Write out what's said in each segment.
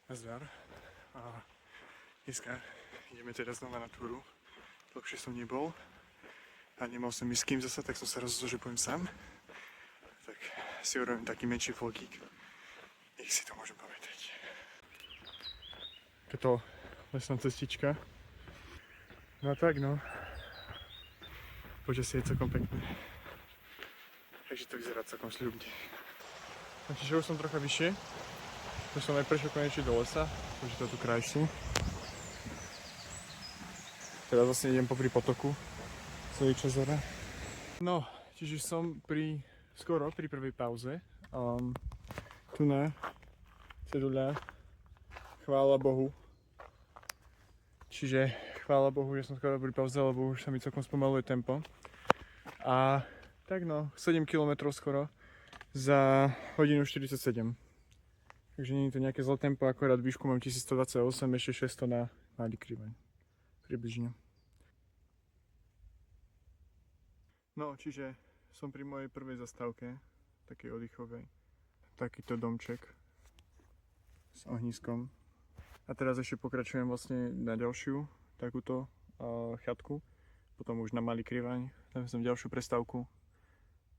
Nazdar. A dneska ideme teda znova na túru. Dlhšie som nebol a nemal som ísť s kým zasa, tak som sa rozhodol, že pôjdem sám. Tak si urobím taký menší vlogík. Nech si to môžem pamätať. Takáto lesná cestička. No a tak no. Počasie je celkom pekné. Takže to vyzerá celkom sľubne. Čiže už som trocha vyššie. Už som aj prešiel konečne do lesa, takže to tu krajšiu. Teraz vlastne idem popri potoku Svojich Čazora. No, čiže som skoro pri prvej pauze. Tu na ceduľa, chvála Bohu. Čiže chvála Bohu, že som skoro pri pauze, lebo už sa mi celkom spomaluje tempo. A tak no, 7 km skoro za hodinu 47. Takže nie je to nejaké zlé tempo, akorát výšku mám 1128, ešte 600 na malý krivaň. Približne. No, čiže som pri mojej prvej zastávke, takej oddychovej. Takýto domček s ohniskom. A teraz ešte pokračujem vlastne na ďalšiu takúto chatku. Potom už na malý krivaň, tam som ďalšiu prestávku.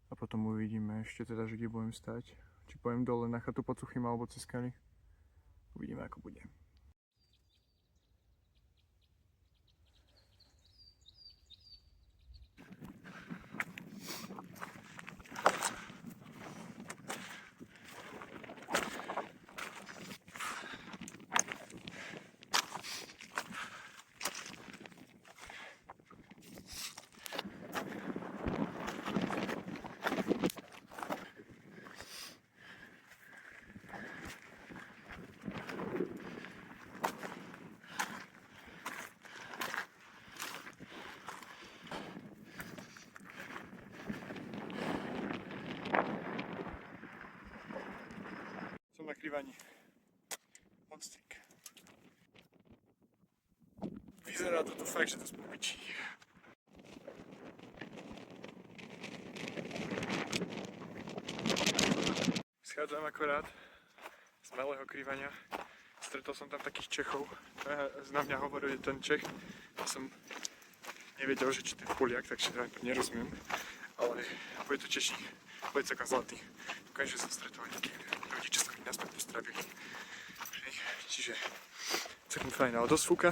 A potom uvidíme ešte teda, že kde budem stať. Či pojem dole na chatu pod Suchým alebo cez skaly. Uvidíme, ako bude. Na krivaní. Monstrik. Vyzerá to tu fakt, že to spopičí. Schádzam akorát z malého krivania. Stretol som tam takých Čechov. Na mňa hovoril, že ten Čech. Ja som nevedel, že či ten Poliak, takže nerozumiem. Ale bude to Češník. Bude celkom zlatý. Konečne som stretol aj takých ľudí, čo sa mi naspäť pozdravili. Čiže celkom fajn, ale dosť fúka.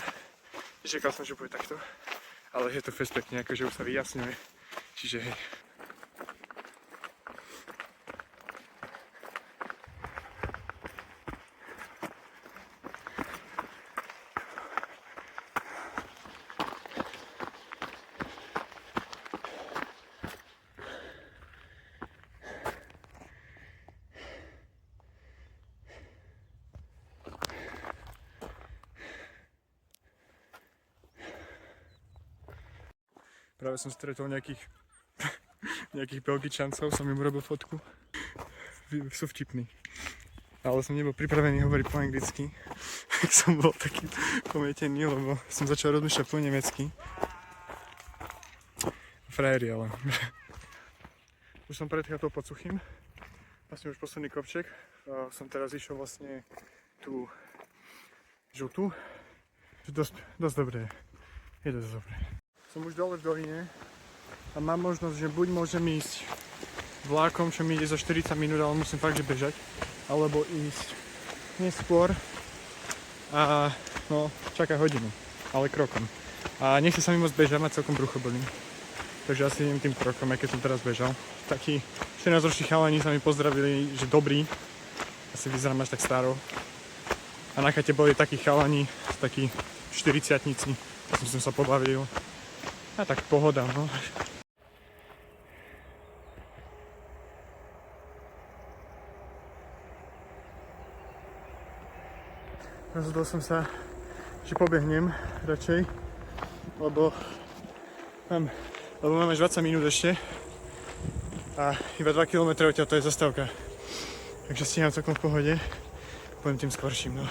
Nečakal som, že bude takto. Ale je to fest pekne, akože už sa vyjasňuje. Čiže hej. Práve som stretol nejakých Belgičancov, som im urobil fotku. Sú vtipní. Ale som nebol pripravený hovoriť po anglicky. Tak som bol taký pomietený, lebo som začal rozmýšľať po nemecky. Frajeri, ale. Už som pred chatou pod Suchým. Vlastne už posledný kopček. Som teraz išiel vlastne tú žltú. Dosť dobré. Je dosť dobré. Som už dole v doline a mám možnosť, že buď môžem ísť vlákom, čo mi ide za 40 minút, ale musím fakt, že bežať, alebo ísť neskôr a no, čaká hodinu, ale krokom. A nechce sa mi moc bežať, ma celkom brucho bolí. Takže asi idem tým krokom, aj keď som teraz bežal. Takí 14-roční chalani sa mi pozdravili, že dobrý, asi vyzerám až tak staro. A na chate boli takí chalani, takí 40-tníci, som sa pobavil. A tak pohoda, no. Rozhodol som sa, že pobehnem radšej, lebo mám až 20 minút ešte a iba 2 km odtiaľ to je zastávka. Takže stíham celkom v pohode, pôjdem tým skorším, no.